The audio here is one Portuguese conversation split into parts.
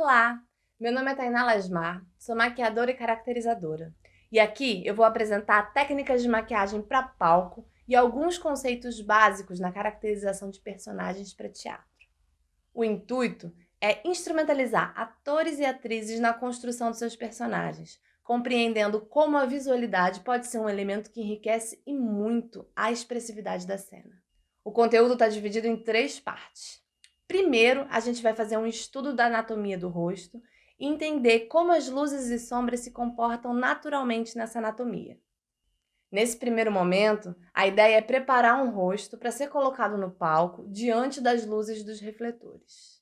Olá, meu nome é Tainá Lasmar, sou maquiadora e caracterizadora. E aqui eu vou apresentar técnicas de maquiagem para palco e alguns conceitos básicos na caracterização de personagens para teatro. O intuito é instrumentalizar atores e atrizes na construção de seus personagens, compreendendo como a visualidade pode ser um elemento que enriquece e muito a expressividade da cena. O conteúdo está dividido em 3 partes. Primeiro, a gente vai fazer um estudo da anatomia do rosto e entender como as luzes e sombras se comportam naturalmente nessa anatomia. Nesse primeiro momento, a ideia é preparar um rosto para ser colocado no palco diante das luzes dos refletores.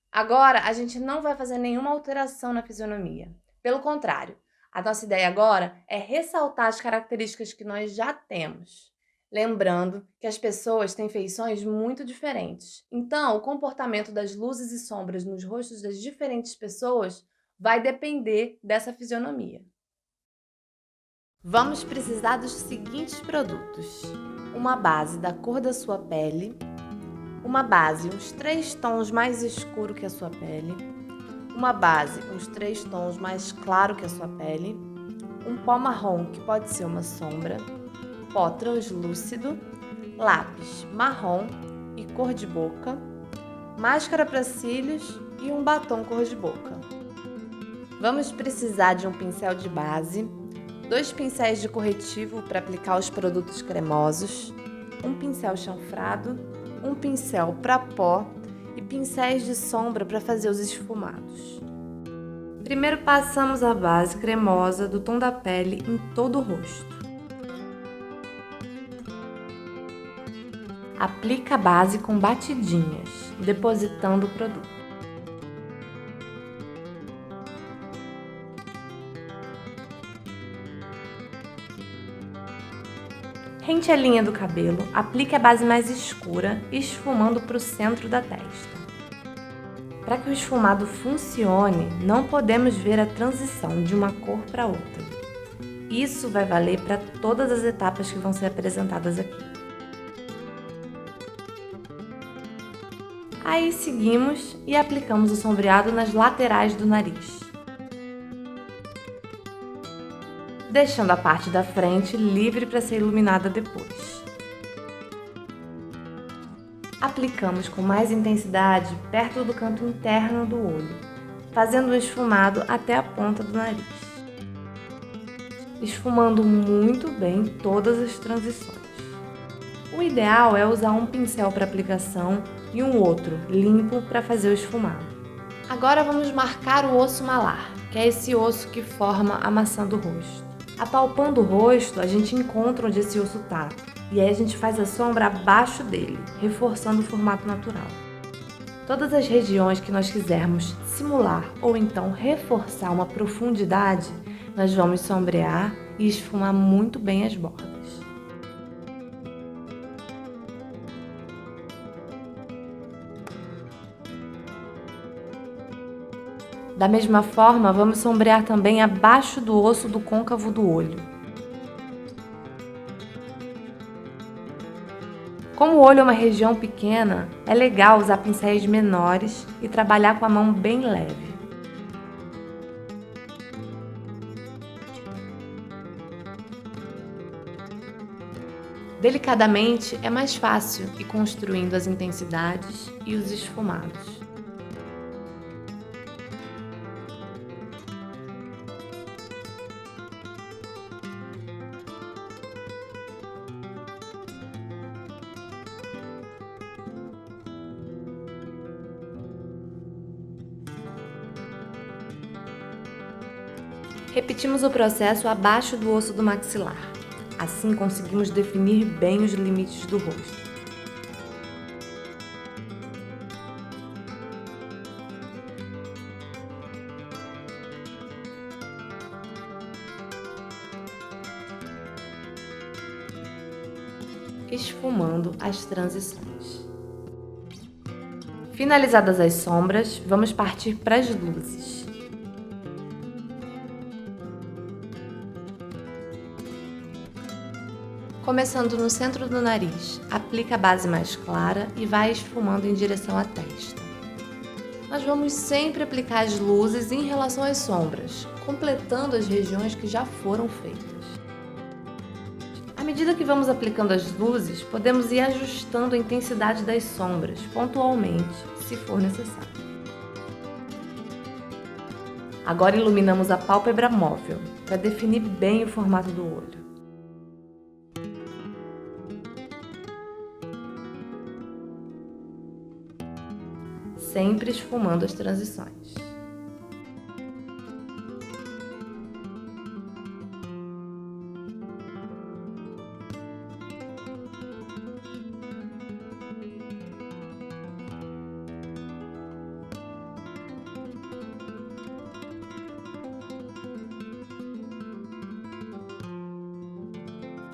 Agora, a gente não vai fazer nenhuma alteração na fisionomia. Pelo contrário, a nossa ideia agora é ressaltar as características que nós já temos. Lembrando que as pessoas têm feições muito diferentes. Então, o comportamento das luzes e sombras nos rostos das diferentes pessoas vai depender dessa fisionomia. Vamos precisar dos seguintes produtos: uma base da cor da sua pele, uma base uns 3 tons mais escuro que a sua pele, uma base uns 3 tons mais claro que a sua pele, um pó marrom que pode ser uma sombra, pó translúcido, lápis marrom e cor de boca, máscara para cílios e um batom cor de boca. Vamos precisar de um pincel de base, 2 pincéis de corretivo para aplicar os produtos cremosos, um pincel chanfrado, um pincel para pó e pincéis de sombra para fazer os esfumados. Primeiro passamos a base cremosa do tom da pele em todo o rosto. Aplica a base com batidinhas, depositando o produto. Rente a linha do cabelo, aplique a base mais escura, esfumando para o centro da testa. Para que o esfumado funcione, não podemos ver a transição de uma cor para outra. Isso vai valer para todas as etapas que vão ser apresentadas aqui. Aí seguimos e aplicamos o sombreado nas laterais do nariz, deixando a parte da frente livre para ser iluminada depois. Aplicamos com mais intensidade perto do canto interno do olho, fazendo o esfumado até a ponta do nariz, esfumando muito bem todas as transições. O ideal é usar um pincel para aplicação e um outro limpo para fazer o esfumado. Agora vamos marcar o osso malar, que é esse osso que forma a maçã do rosto. Apalpando o rosto, a gente encontra onde esse osso está, e aí a gente faz a sombra abaixo dele, reforçando o formato natural. Todas as regiões que nós quisermos simular ou então reforçar uma profundidade, nós vamos sombrear e esfumar muito bem as bordas. Da mesma forma, vamos sombrear também abaixo do osso do côncavo do olho. Como o olho é uma região pequena, é legal usar pincéis menores e trabalhar com a mão bem leve. Delicadamente é mais fácil ir construindo as intensidades e os esfumados. Repetimos o processo abaixo do osso do maxilar. Assim conseguimos definir bem os limites do rosto. Esfumando as transições. Finalizadas as sombras, vamos partir para as luzes. Começando no centro do nariz, aplica a base mais clara e vai esfumando em direção à testa. Nós vamos sempre aplicar as luzes em relação às sombras, completando as regiões que já foram feitas. À medida que vamos aplicando as luzes, podemos ir ajustando a intensidade das sombras, pontualmente, se for necessário. Agora iluminamos a pálpebra móvel, para definir bem o formato do olho. Sempre esfumando as transições.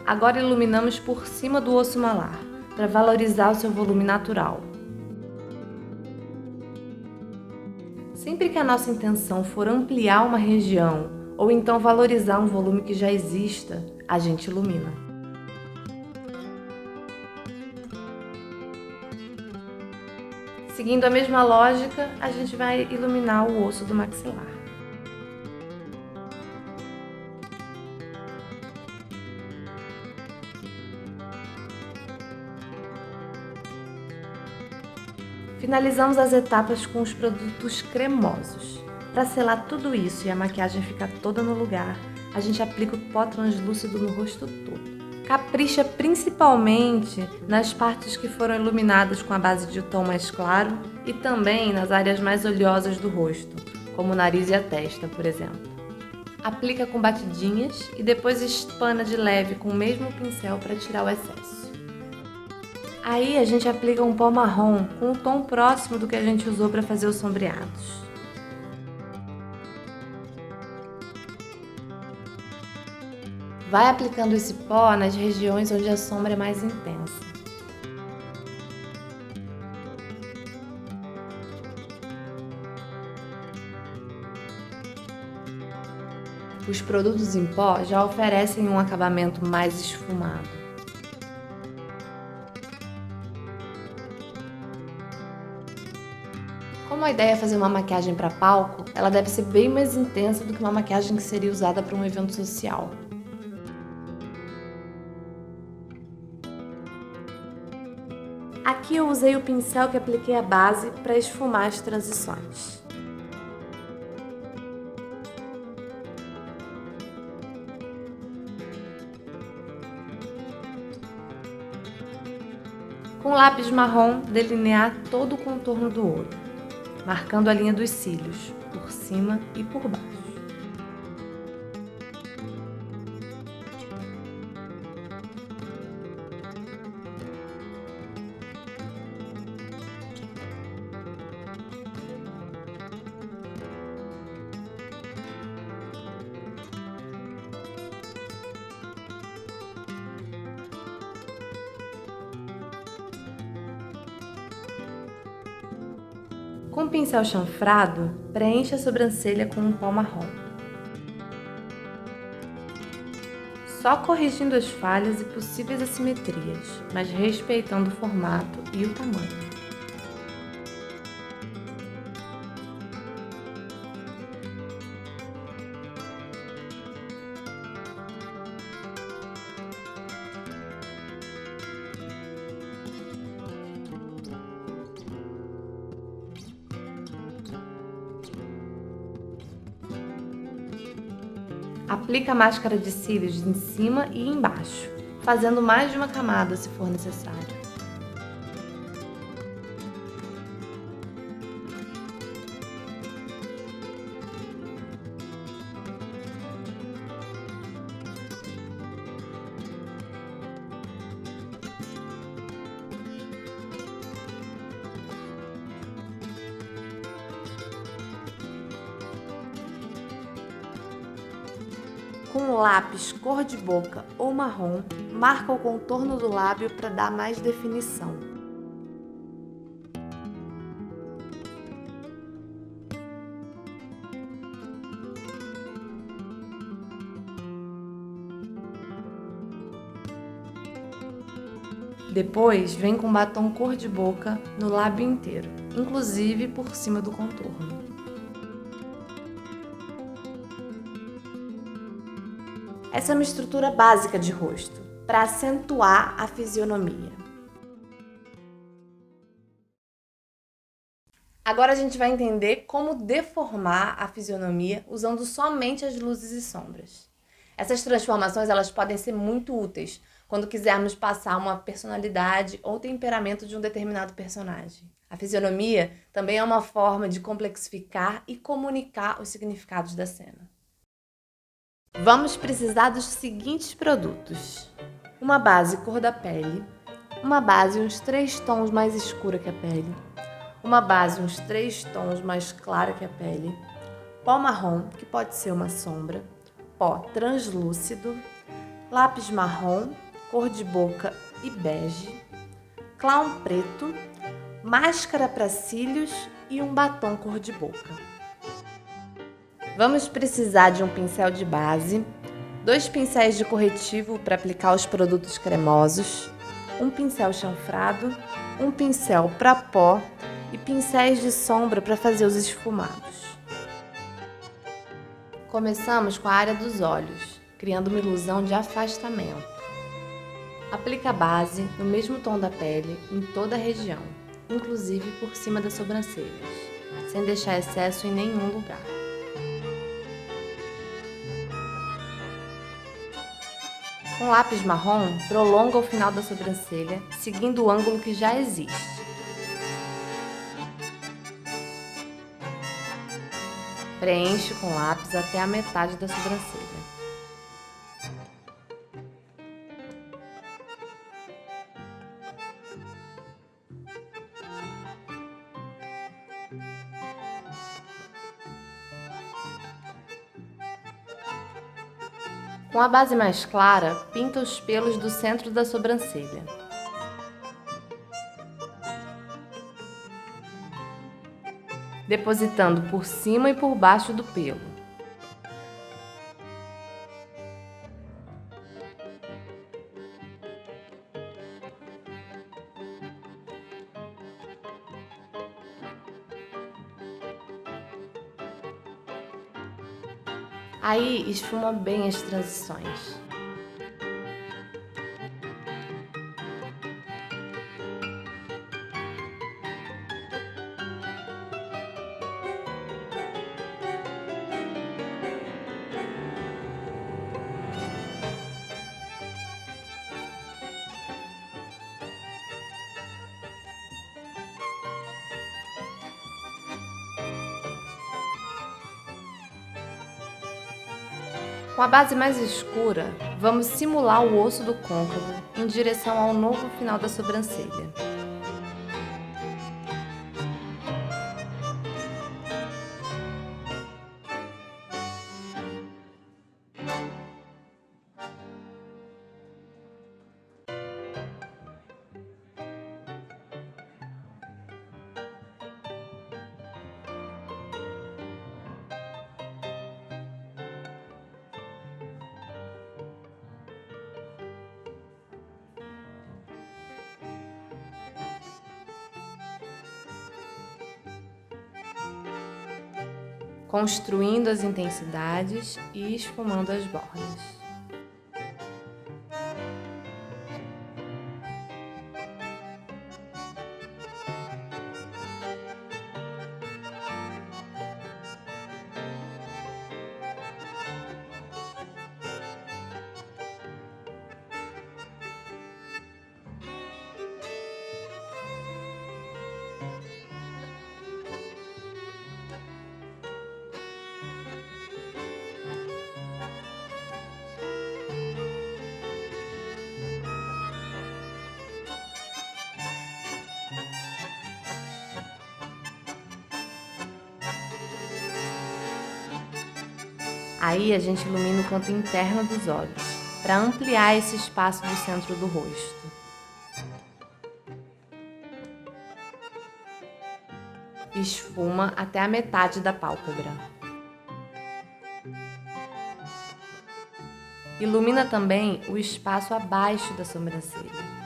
Agora iluminamos por cima do osso malar, para valorizar o seu volume natural. Sempre que a nossa intenção for ampliar uma região, ou então valorizar um volume que já exista, a gente ilumina. Seguindo a mesma lógica, a gente vai iluminar o osso do maxilar. Finalizamos as etapas com os produtos cremosos. Para selar tudo isso e a maquiagem ficar toda no lugar, a gente aplica o pó translúcido no rosto todo. Capricha principalmente nas partes que foram iluminadas com a base de tom mais claro e também nas áreas mais oleosas do rosto, como o nariz e a testa, por exemplo. Aplica com batidinhas e depois espana de leve com o mesmo pincel para tirar o excesso. Aí a gente aplica um pó marrom com um tom próximo do que a gente usou para fazer os sombreados. Vai aplicando esse pó nas regiões onde a sombra é mais intensa. Os produtos em pó já oferecem um acabamento mais esfumado. Como a ideia é fazer uma maquiagem para palco, ela deve ser bem mais intensa do que uma maquiagem que seria usada para um evento social. Aqui eu usei o pincel que apliquei a base para esfumar as transições. Com lápis marrom, delinear todo o contorno do olho, marcando a linha dos cílios, por cima e por baixo. Com o pincel chanfrado, preencha a sobrancelha com um pó marrom. Só corrigindo as falhas e possíveis assimetrias, mas respeitando o formato e o tamanho. Aplica a máscara de cílios em cima e embaixo, fazendo mais de uma camada se for necessário. Com um lápis cor de boca ou marrom, marca o contorno do lábio para dar mais definição. Depois, vem com batom cor de boca no lábio inteiro, inclusive por cima do contorno. Essa é uma estrutura básica de rosto, para acentuar a fisionomia. Agora a gente vai entender como deformar a fisionomia usando somente as luzes e sombras. Essas transformações elas podem ser muito úteis quando quisermos passar uma personalidade ou temperamento de um determinado personagem. A fisionomia também é uma forma de complexificar e comunicar os significados da cena. Vamos precisar dos seguintes produtos: uma base cor da pele, uma base uns 3 tons mais escura que a pele, uma base uns 3 tons mais clara que a pele, pó marrom, que pode ser uma sombra, pó translúcido, lápis marrom, cor de boca e bege, clown preto, máscara para cílios e um batom cor de boca. Vamos precisar de um pincel de base, 2 pincéis de corretivo para aplicar os produtos cremosos, um pincel chanfrado, um pincel para pó e pincéis de sombra para fazer os esfumados. Começamos com a área dos olhos, criando uma ilusão de afastamento. Aplica a base no mesmo tom da pele em toda a região, inclusive por cima das sobrancelhas, sem deixar excesso em nenhum lugar. Com lápis marrom, prolonga o final da sobrancelha, seguindo o ângulo que já existe. Preenche com lápis até a metade da sobrancelha. Com a base mais clara, pinta os pelos do centro da sobrancelha. Depositando por cima e por baixo do pelo. Aí, esfuma bem as transições. Com a base mais escura, vamos simular o osso do côncavo em direção ao novo final da sobrancelha. Construindo as intensidades e esfumando as bordas. Aí a gente ilumina o canto interno dos olhos, para ampliar esse espaço do centro do rosto. Esfuma até a metade da pálpebra. Ilumina também o espaço abaixo da sobrancelha.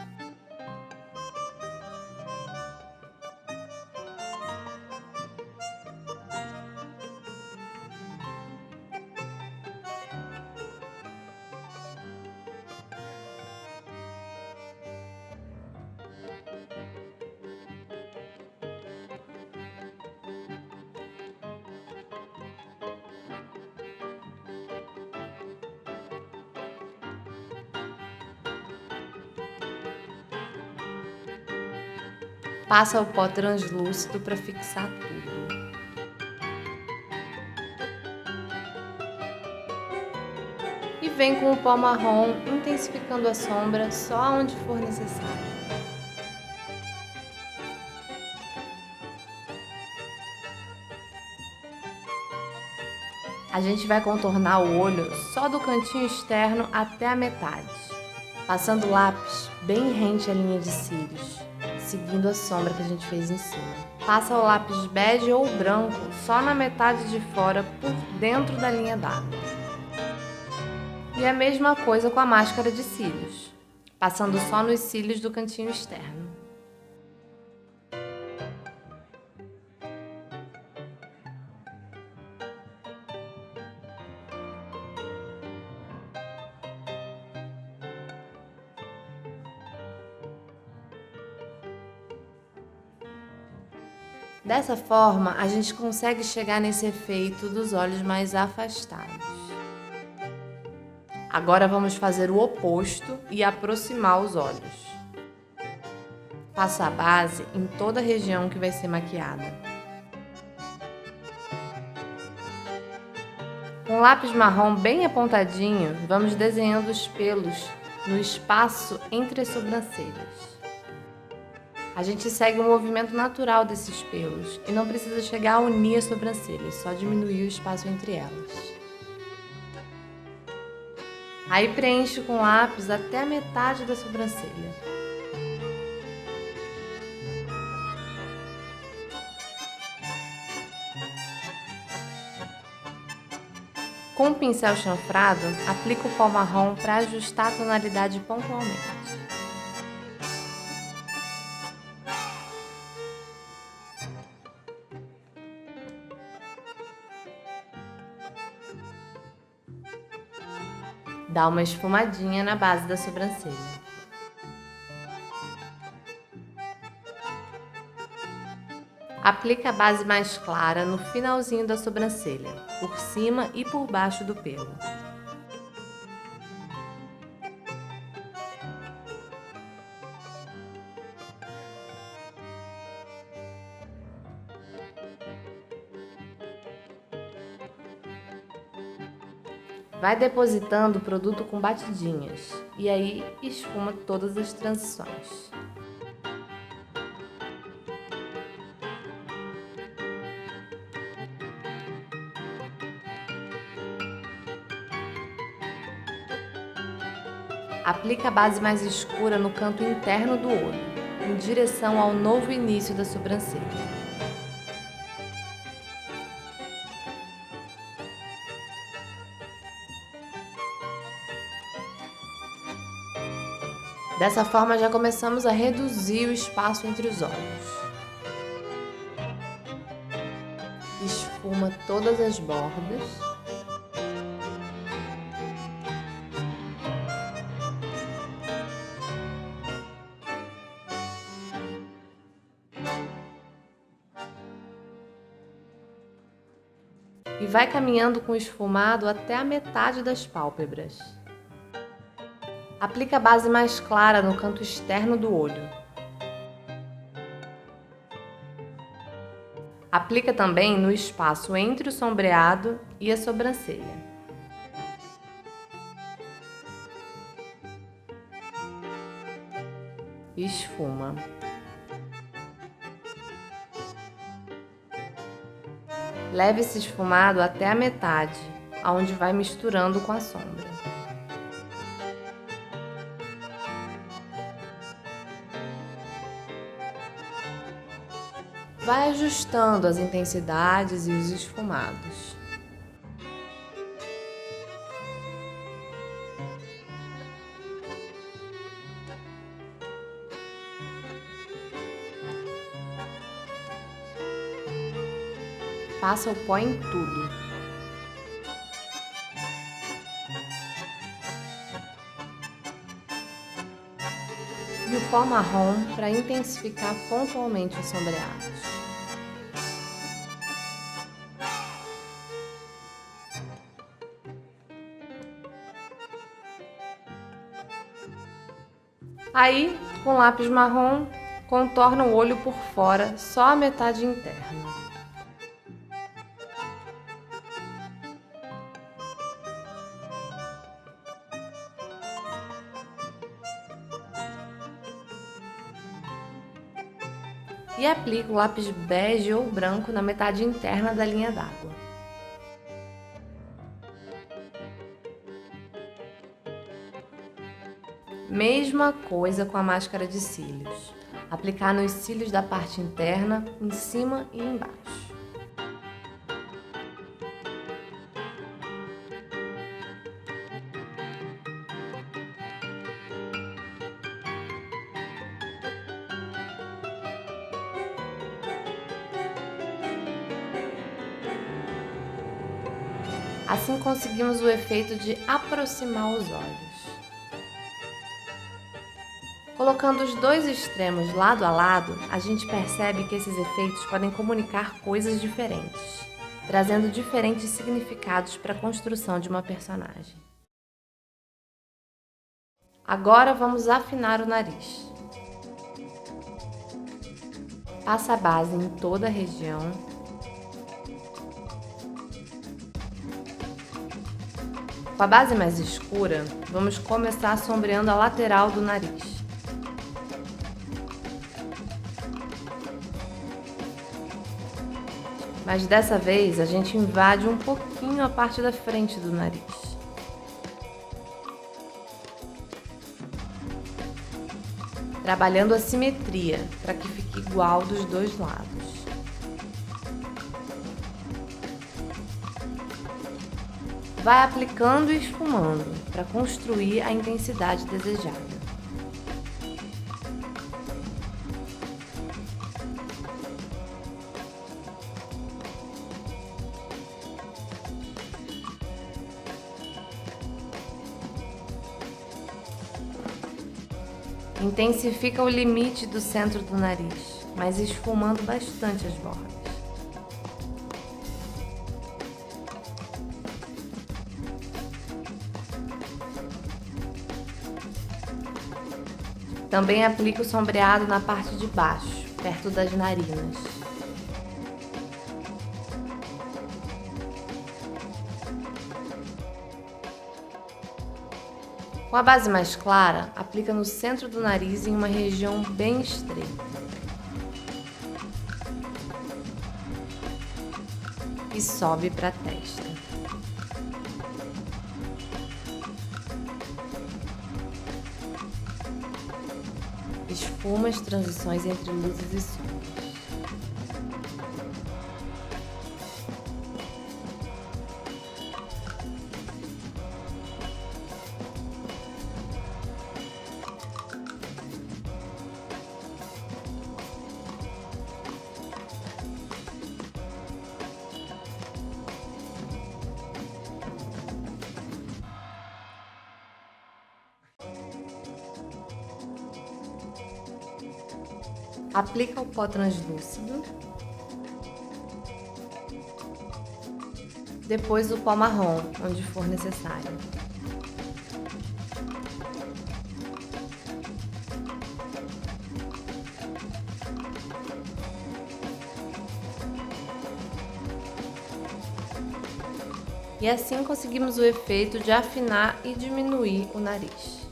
Passa o pó translúcido para fixar tudo. E vem com o pó marrom, intensificando a sombra só onde for necessário. A gente vai contornar o olho só do cantinho externo até a metade, passando o lápis bem rente à linha de cílios, seguindo a sombra que a gente fez em cima. Passa o lápis bege ou branco só na metade de fora, por dentro da linha d'água. E a mesma coisa com a máscara de cílios, passando só nos cílios do cantinho externo. Dessa forma, a gente consegue chegar nesse efeito dos olhos mais afastados. Agora vamos fazer o oposto e aproximar os olhos. Passa a base em toda a região que vai ser maquiada. Com lápis marrom bem apontadinho, vamos desenhando os pelos no espaço entre as sobrancelhas. A gente segue o movimento natural desses pelos e não precisa chegar a unir as sobrancelhas, só diminuir o espaço entre elas. Aí preenche com lápis até a metade da sobrancelha. Com o pincel chanfrado, aplica o pó marrom para ajustar a tonalidade pontualmente. Dá uma esfumadinha na base da sobrancelha. Aplica a base mais clara no finalzinho da sobrancelha, por cima e por baixo do pelo. Vai depositando o produto com batidinhas e aí esfuma todas as transições. Aplica a base mais escura no canto interno do olho, em direção ao novo início da sobrancelha. Dessa forma já começamos a reduzir o espaço entre os olhos. Esfuma todas as bordas. E vai caminhando com o esfumado até a metade das pálpebras. Aplica a base mais clara no canto externo do olho. Aplica também no espaço entre o sombreado e a sobrancelha. Esfuma. Leve esse esfumado até a metade onde vai misturando com a sombra. Vai ajustando as intensidades e os esfumados. Passa o pó em tudo. E o pó marrom para intensificar pontualmente os sombreados. Aí, com lápis marrom, contorna o olho por fora, só a metade interna. E aplica o lápis bege ou branco na metade interna da linha d'água. Mesma coisa com a máscara de cílios. Aplicar nos cílios da parte interna, em cima e embaixo. Assim conseguimos o efeito de aproximar os olhos. Colocando os dois extremos lado a lado, a gente percebe que esses efeitos podem comunicar coisas diferentes, trazendo diferentes significados para a construção de uma personagem. Agora vamos afinar o nariz. Passa a base em toda a região. Com a base mais escura, vamos começar sombreando a lateral do nariz. Mas dessa vez a gente invade um pouquinho a parte da frente do nariz. Trabalhando a simetria para que fique igual dos dois lados. Vai aplicando e esfumando para construir a intensidade desejada. Intensifica o limite do centro do nariz, mas esfumando bastante as bordas. Também aplica o sombreado na parte de baixo, perto das narinas. Com a base mais clara, aplica no centro do nariz em uma região bem estreita. E sobe para a testa. Esfuma as transições entre luzes e sombras. Aplica o pó translúcido, depois o pó marrom, onde for necessário. E assim conseguimos o efeito de afinar e diminuir o nariz.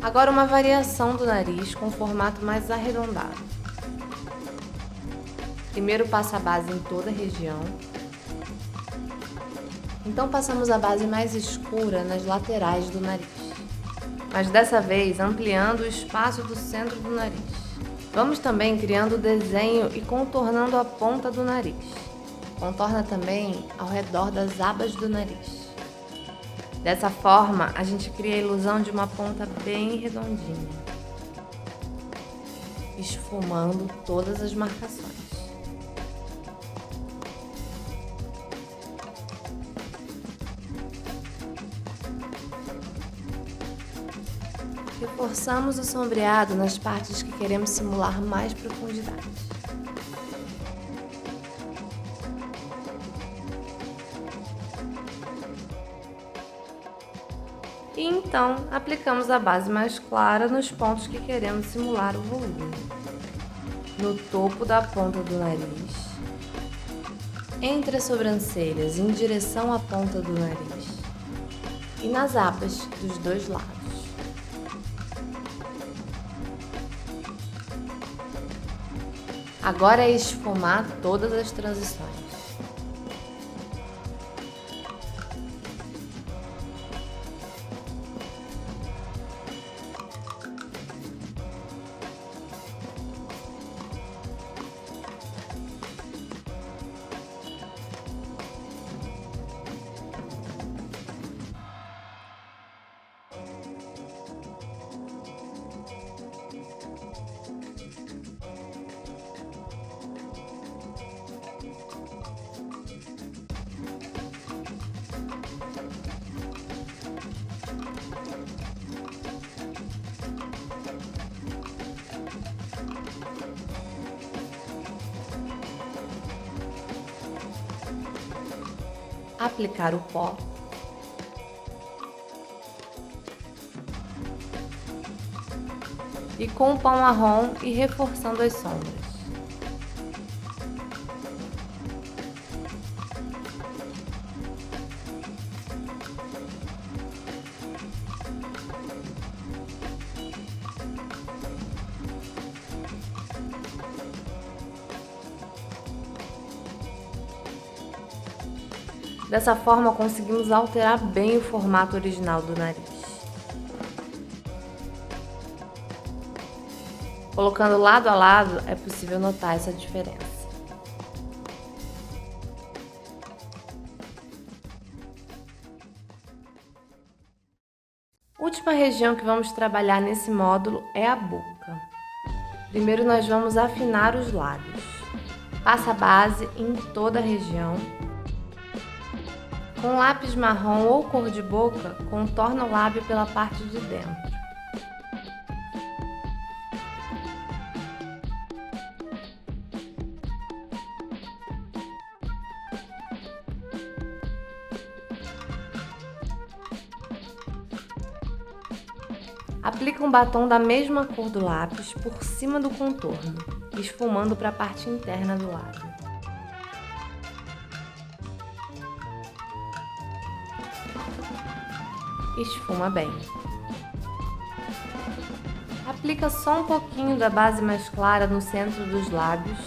Agora uma variação do nariz com formato mais arredondado. Primeiro passa a base em toda a região. Então passamos a base mais escura nas laterais do nariz, mas dessa vez ampliando o espaço do centro do nariz. Vamos também criando o desenho e contornando a ponta do nariz. Contorna também ao redor das abas do nariz. Dessa forma, a gente cria a ilusão de uma ponta bem redondinha, esfumando todas as marcações. Reforçamos o sombreado nas partes que queremos simular mais profundidade. E então, aplicamos a base mais clara nos pontos que queremos simular o volume. No topo da ponta do nariz, entre as sobrancelhas em direção à ponta do nariz e nas abas dos dois lados. Agora é esfumar todas as transições. Aplicar o pó. E com o pó marrom ir reforçando as sombras. Dessa forma, conseguimos alterar bem o formato original do nariz. Colocando lado a lado, é possível notar essa diferença. Última região que vamos trabalhar nesse módulo é a boca. Primeiro nós vamos afinar os lábios. Passa a base em toda a região. Com lápis marrom ou cor de boca, contorna o lábio pela parte de dentro. Aplica um batom da mesma cor do lápis por cima do contorno, esfumando para a parte interna do lábio. Esfuma bem. Aplica só um pouquinho da base mais clara no centro dos lábios,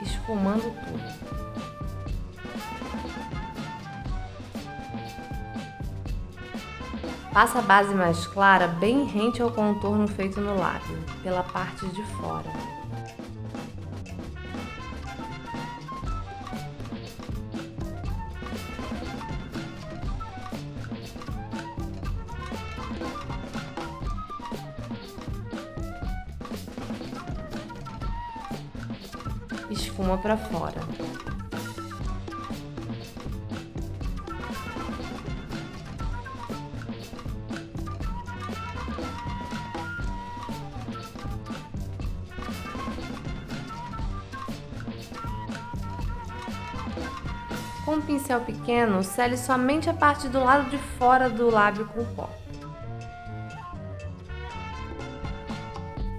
esfumando tudo. Passa a base mais clara bem rente ao contorno feito no lábio, pela parte de fora. Esfuma para fora. Com um pincel pequeno, sele somente a parte do lado de fora do lábio com pó.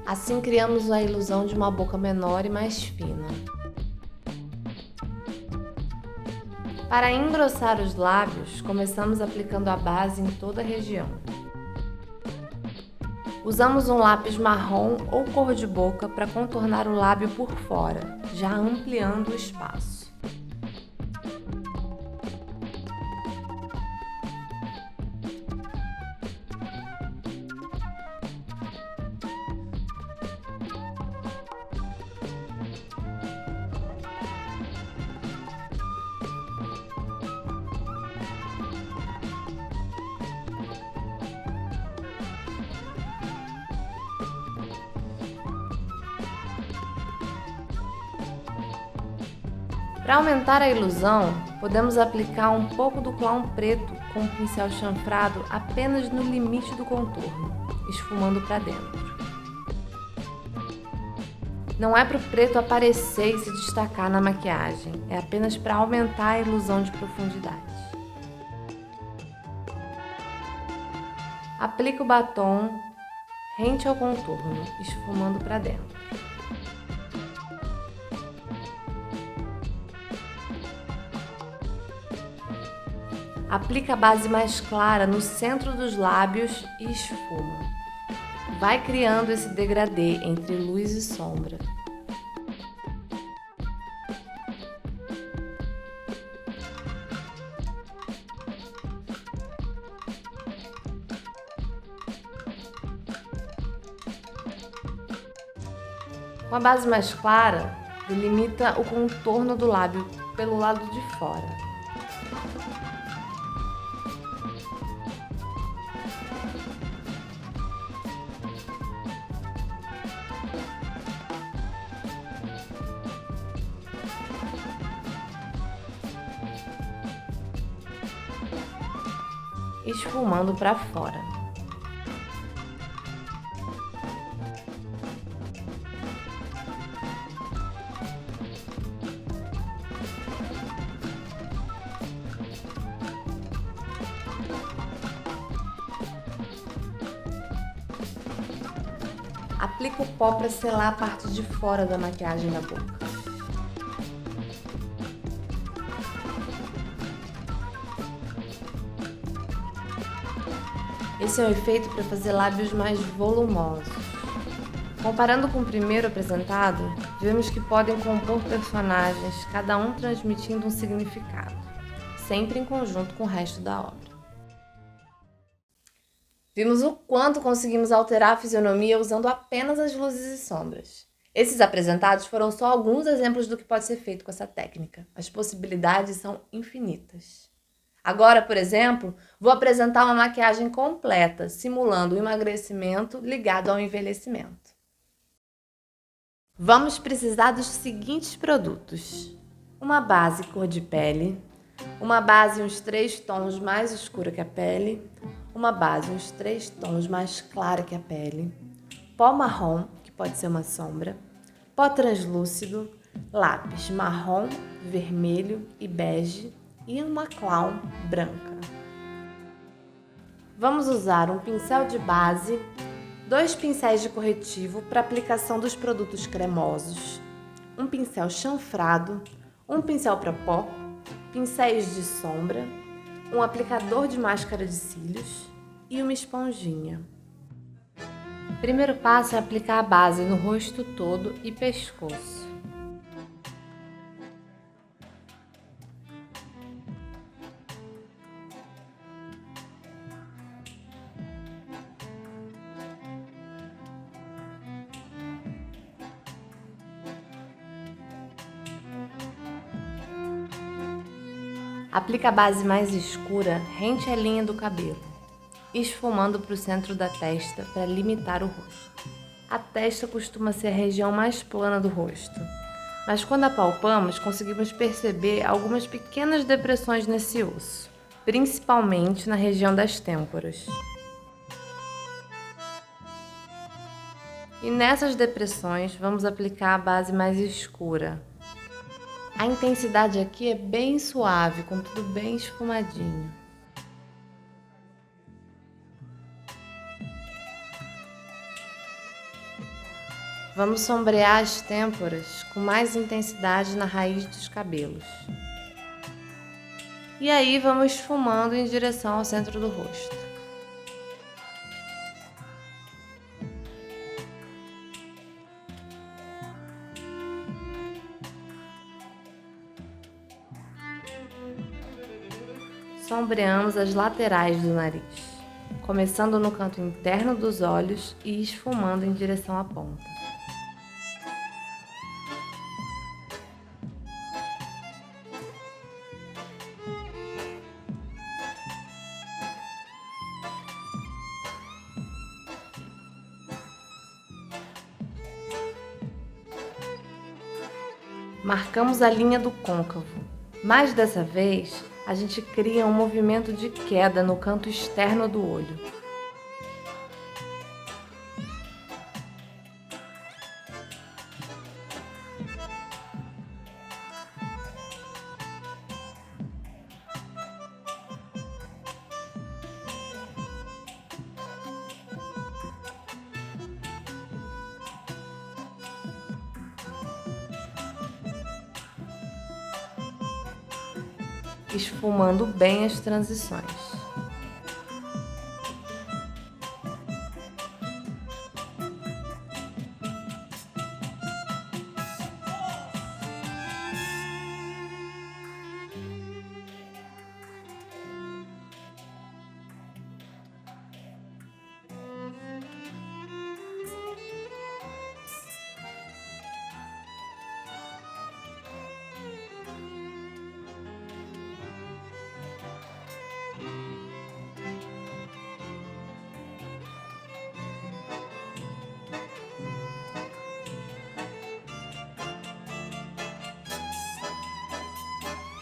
Assim criamos a ilusão de uma boca menor e mais fina. Para engrossar os lábios, começamos aplicando a base em toda a região. Usamos um lápis marrom ou cor de boca para contornar o lábio por fora, já ampliando o espaço. Para aumentar a ilusão, podemos aplicar um pouco do clown preto com um pincel chanfrado apenas no limite do contorno, esfumando para dentro. Não é para o preto aparecer e se destacar na maquiagem, é apenas para aumentar a ilusão de profundidade. Aplique o batom rente ao contorno, esfumando para dentro. Aplique a base mais clara no centro dos lábios e esfuma. Vai criando esse degradê entre luz e sombra. Com a base mais clara, delimita o contorno do lábio pelo lado de fora. Esfumando para fora. Aplica o pó para selar a parte de fora da maquiagem da boca. Esse é um efeito para fazer lábios mais volumosos. Comparando com o primeiro apresentado, vemos que podem compor personagens, cada um transmitindo um significado, sempre em conjunto com o resto da obra. Vimos o quanto conseguimos alterar a fisionomia usando apenas as luzes e sombras. Esses apresentados foram só alguns exemplos do que pode ser feito com essa técnica. As possibilidades são infinitas. Agora, por exemplo, vou apresentar uma maquiagem completa, simulando o emagrecimento ligado ao envelhecimento. Vamos precisar dos seguintes produtos: uma base cor de pele, uma base uns 3 tons mais escura que a pele, uma base uns 3 tons mais clara que a pele, pó marrom, que pode ser uma sombra, pó translúcido, lápis marrom, vermelho e bege, e uma clown branca. Vamos usar um pincel de base, 2 pincéis de corretivo para aplicação dos produtos cremosos, um pincel chanfrado, um pincel para pó, pincéis de sombra, um aplicador de máscara de cílios e uma esponjinha. O primeiro passo é aplicar a base no rosto todo e pescoço. Aplica a base mais escura rente à linha do cabelo, esfumando para o centro da testa para limitar o rosto. A testa costuma ser a região mais plana do rosto, mas quando apalpamos conseguimos perceber algumas pequenas depressões nesse osso, principalmente na região das têmporas. E nessas depressões vamos aplicar a base mais escura. A intensidade aqui é bem suave, com tudo bem esfumadinho. Vamos sombrear as têmporas com mais intensidade na raiz dos cabelos. E aí vamos esfumando em direção ao centro do rosto. Sombreamos as laterais do nariz, começando no canto interno dos olhos e esfumando em direção à ponta. Marcamos a linha do côncavo, mas dessa vez a gente cria um movimento de queda no canto externo do olho. Esfumando bem as transições.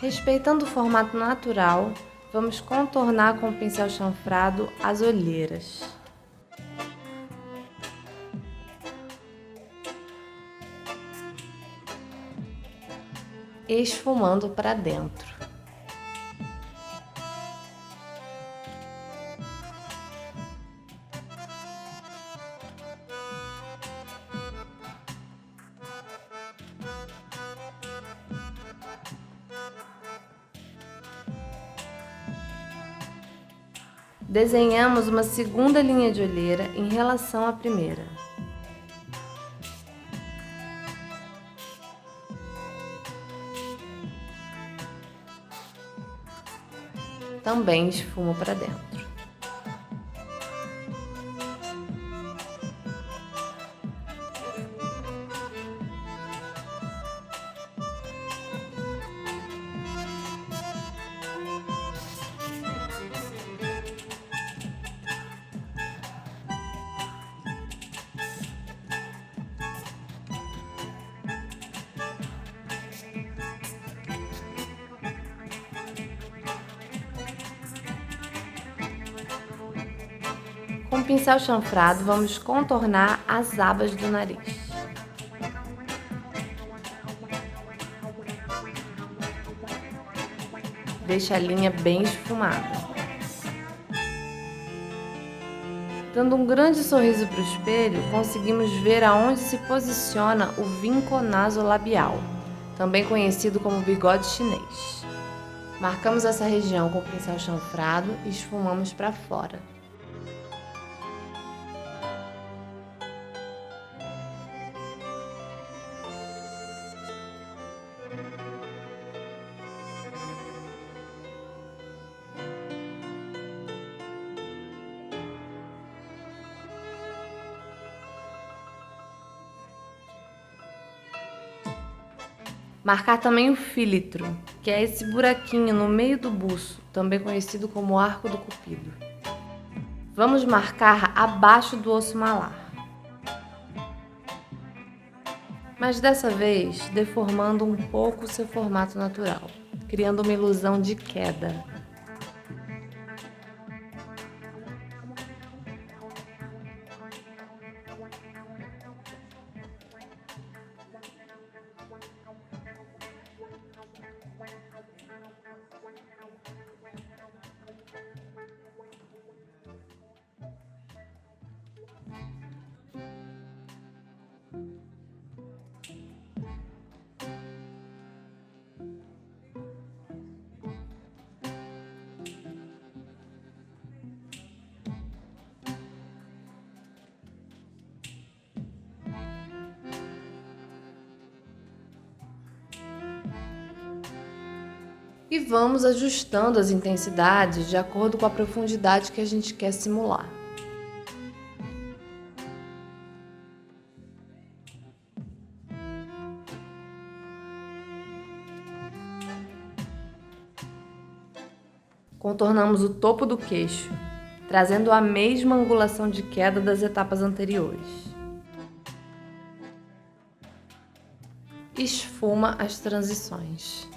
Respeitando o formato natural, vamos contornar com o pincel chanfrado as olheiras. Esfumando para dentro. Desenhamos uma segunda linha de olheira em relação à primeira. Também esfumo para dentro. Com o pincel chanfrado, vamos contornar as abas do nariz. Deixa a linha bem esfumada. Dando um grande sorriso para o espelho, conseguimos ver aonde se posiciona o vinco nasolabial, também conhecido como bigode chinês. Marcamos essa região com o pincel chanfrado e esfumamos para fora. Marcar também o fíltro, que é esse buraquinho no meio do buço, também conhecido como arco do cupido. Vamos marcar abaixo do osso malar. Mas dessa vez, deformando um pouco o seu formato natural, criando uma ilusão de queda. E vamos ajustando as intensidades de acordo com a profundidade que a gente quer simular. Contornamos o topo do queixo, trazendo a mesma angulação de queda das etapas anteriores. Esfuma as transições.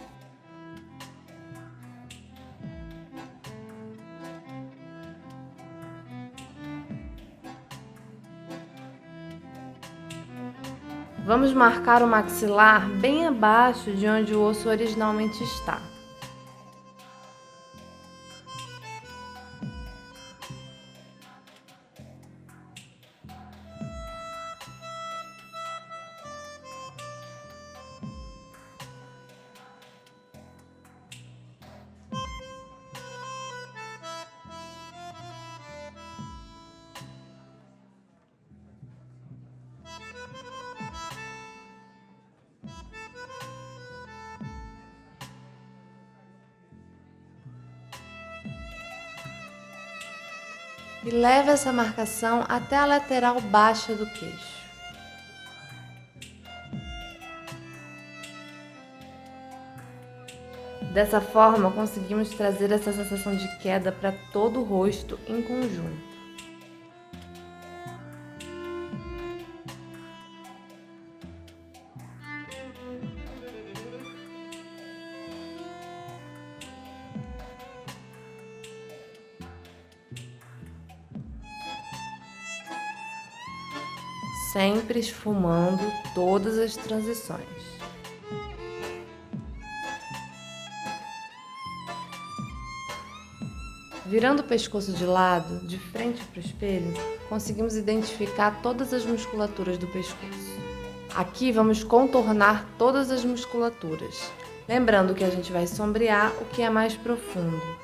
Vamos marcar o maxilar bem abaixo de onde o osso originalmente está. E leva essa marcação até a lateral baixa do queixo. Dessa forma, conseguimos trazer essa sensação de queda para todo o rosto em conjunto. Sempre esfumando todas as transições. Virando o pescoço de lado, de frente para o espelho, conseguimos identificar todas as musculaturas do pescoço. Aqui vamos contornar todas as musculaturas, lembrando que a gente vai sombrear o que é mais profundo.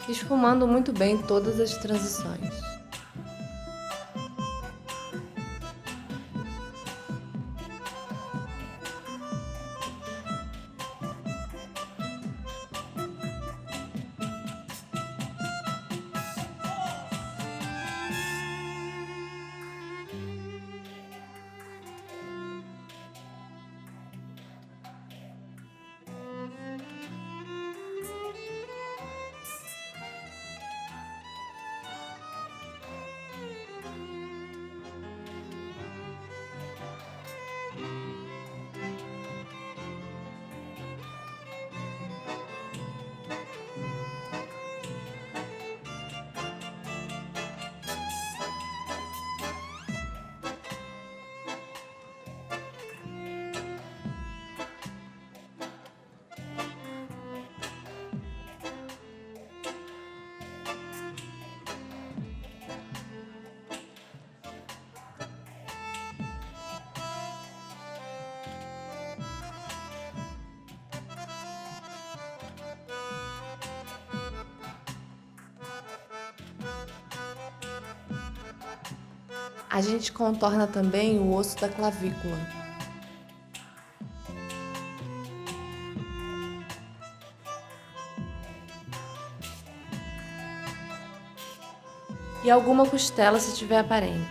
Esfumando muito bem todas as transições. A gente contorna também o osso da clavícula. E alguma costela se tiver aparente.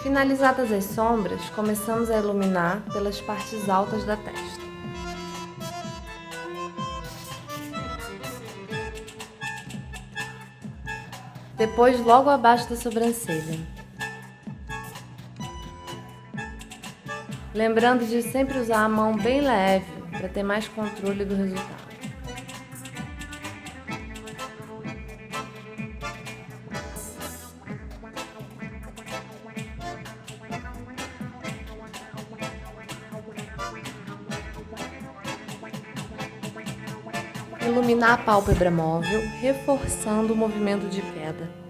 Finalizadas as sombras, começamos a iluminar pelas partes altas da testa. Depois, logo abaixo da sobrancelha. Lembrando de sempre usar a mão bem leve para ter mais controle do resultado. Iluminar a pálpebra móvel, reforçando o movimento de queda.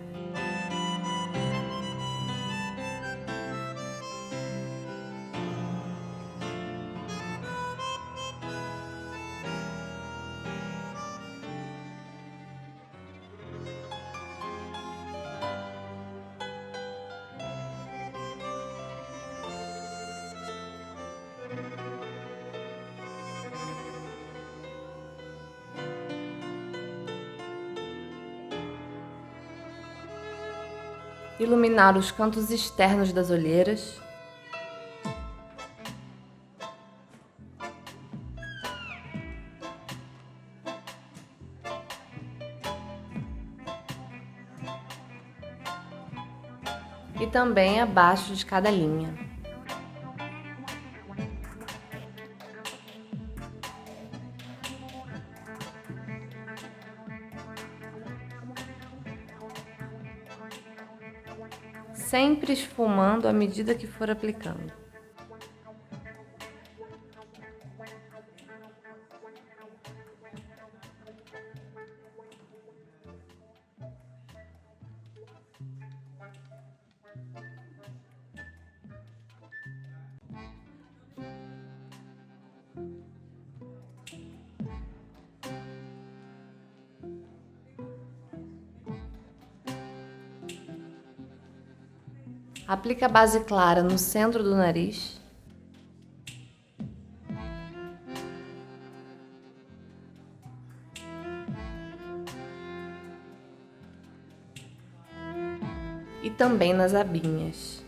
Iluminar os cantos externos das olheiras. E também abaixo de cada linha. Sempre esfumando à medida que for aplicando. Aplique a base clara no centro do nariz. E também nas abinhas.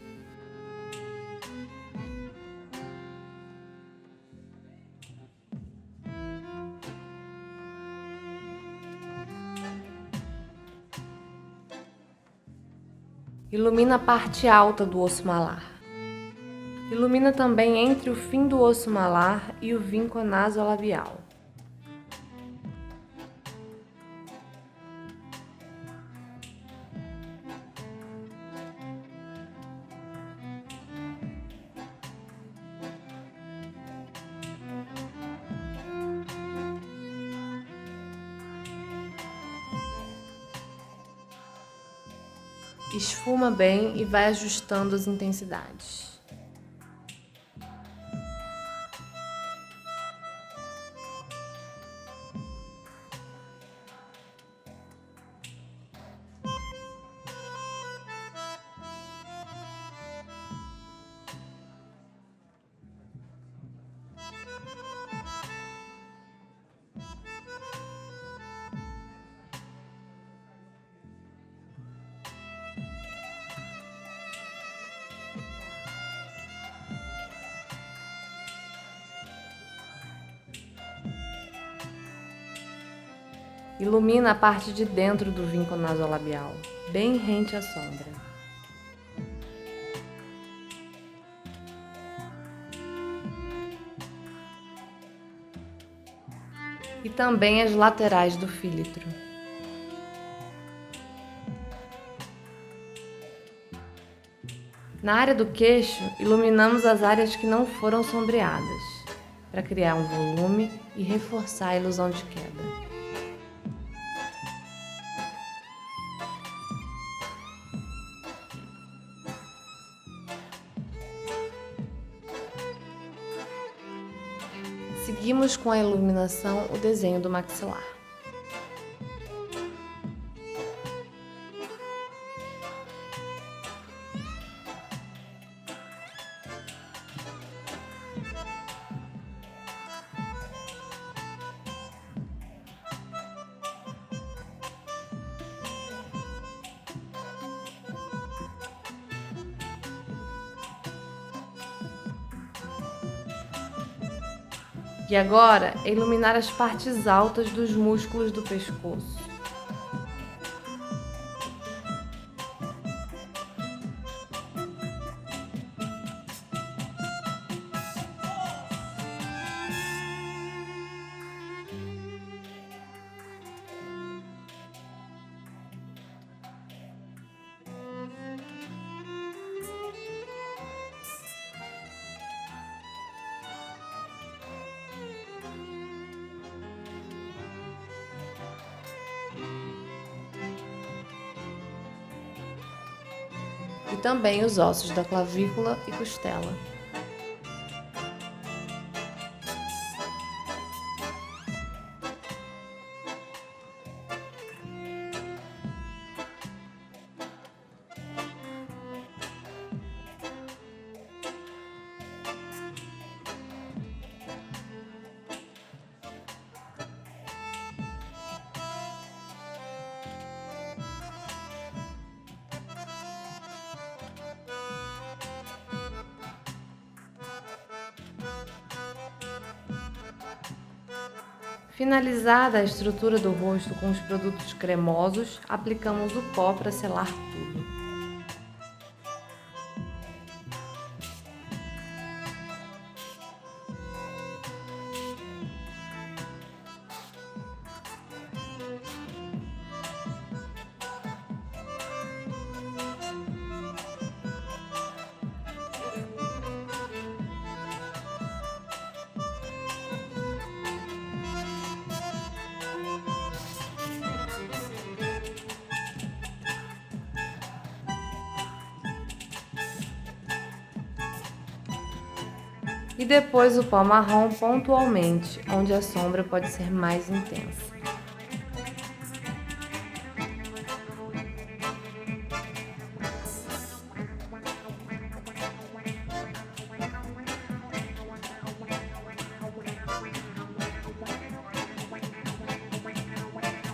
Ilumina a parte alta do osso malar. Ilumina também entre o fim do osso malar e o vinco nasolabial. Esfuma bem e vai ajustando as intensidades. Ilumina a parte de dentro do vinco nasolabial, bem rente à sombra. E também as laterais do fíltro. Na área do queixo, iluminamos as áreas que não foram sombreadas, para criar um volume e reforçar a ilusão de queda. Seguimos com a iluminação o desenho do maxilar. E agora é iluminar as partes altas dos músculos do pescoço. E também os ossos da clavícula e costela. Finalizada a estrutura do rosto com os produtos cremosos, aplicamos o pó para selar tudo. E depois o pó marrom pontualmente, onde a sombra pode ser mais intensa.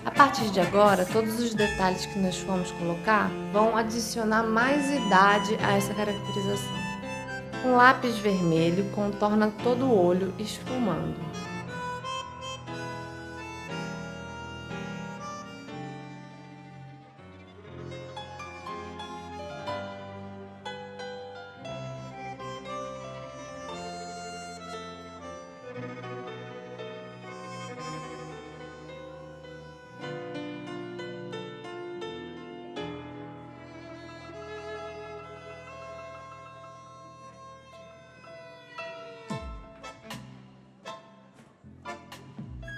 A partir de agora, todos os detalhes que nós formos colocar vão adicionar mais idade a essa caracterização. Um lápis vermelho contorna todo o olho, esfumando.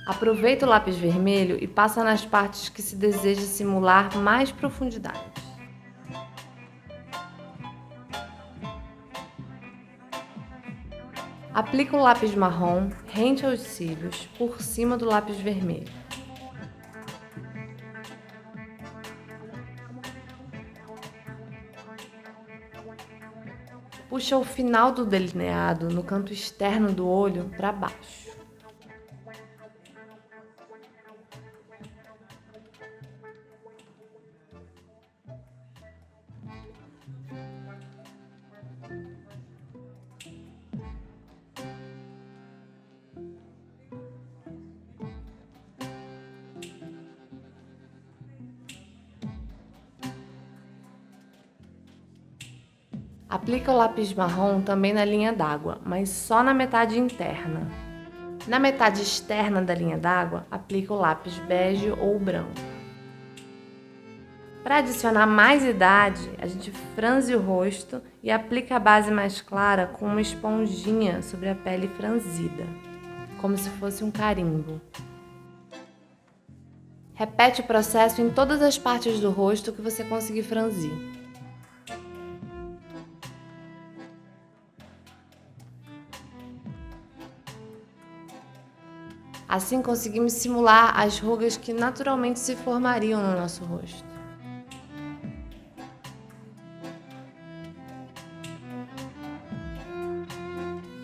Aproveita o lápis vermelho e passa nas partes que se deseja simular mais profundidade. Aplica o lápis marrom rente aos cílios, por cima do lápis vermelho. Puxa o final do delineado no canto externo do olho para baixo. Aplica o lápis marrom também na linha d'água, mas só na metade interna. Na metade externa da linha d'água, aplica o lápis bege ou branco. Para adicionar mais idade, a gente franze o rosto e aplica a base mais clara com uma esponjinha sobre a pele franzida, como se fosse um carimbo. Repete o processo em todas as partes do rosto que você conseguir franzir. Assim conseguimos simular as rugas que naturalmente se formariam no nosso rosto.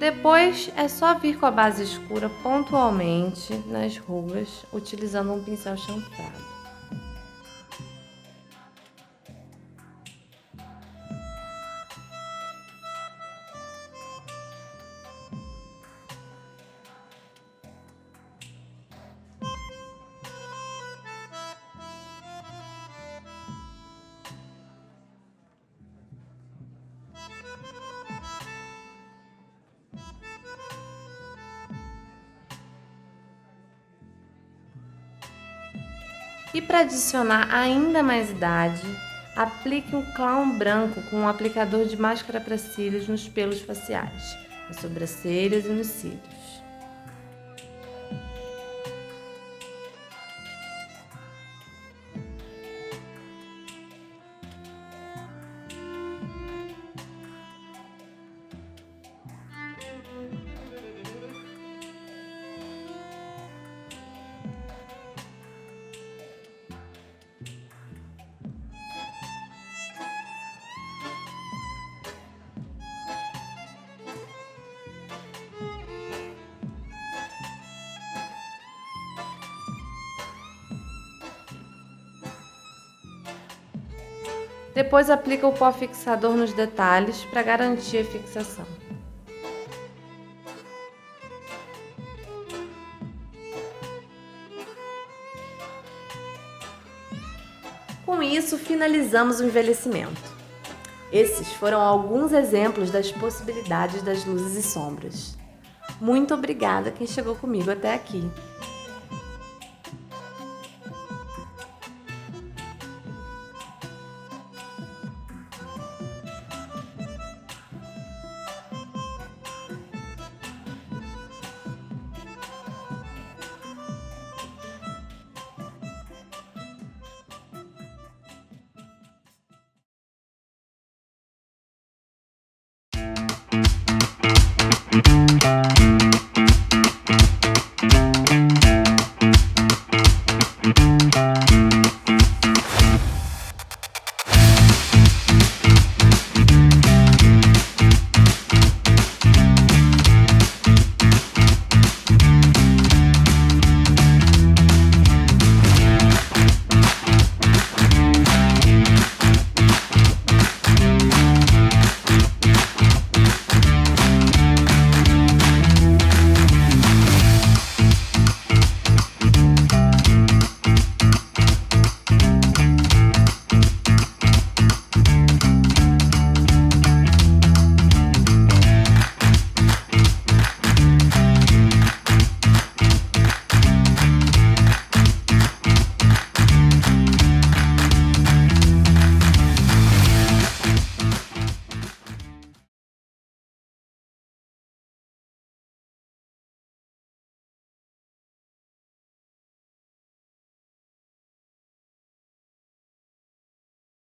Depois é só vir com a base escura pontualmente nas rugas, utilizando um pincel chanfrado. E para adicionar ainda mais idade, aplique um clown branco com um aplicador de máscara para cílios nos pelos faciais, nas sobrancelhas e nos cílios. Depois aplica o pó fixador nos detalhes para garantir a fixação. Com isso, finalizamos o envelhecimento. Esses foram alguns exemplos das possibilidades das luzes e sombras. Muito obrigada quem chegou comigo até aqui.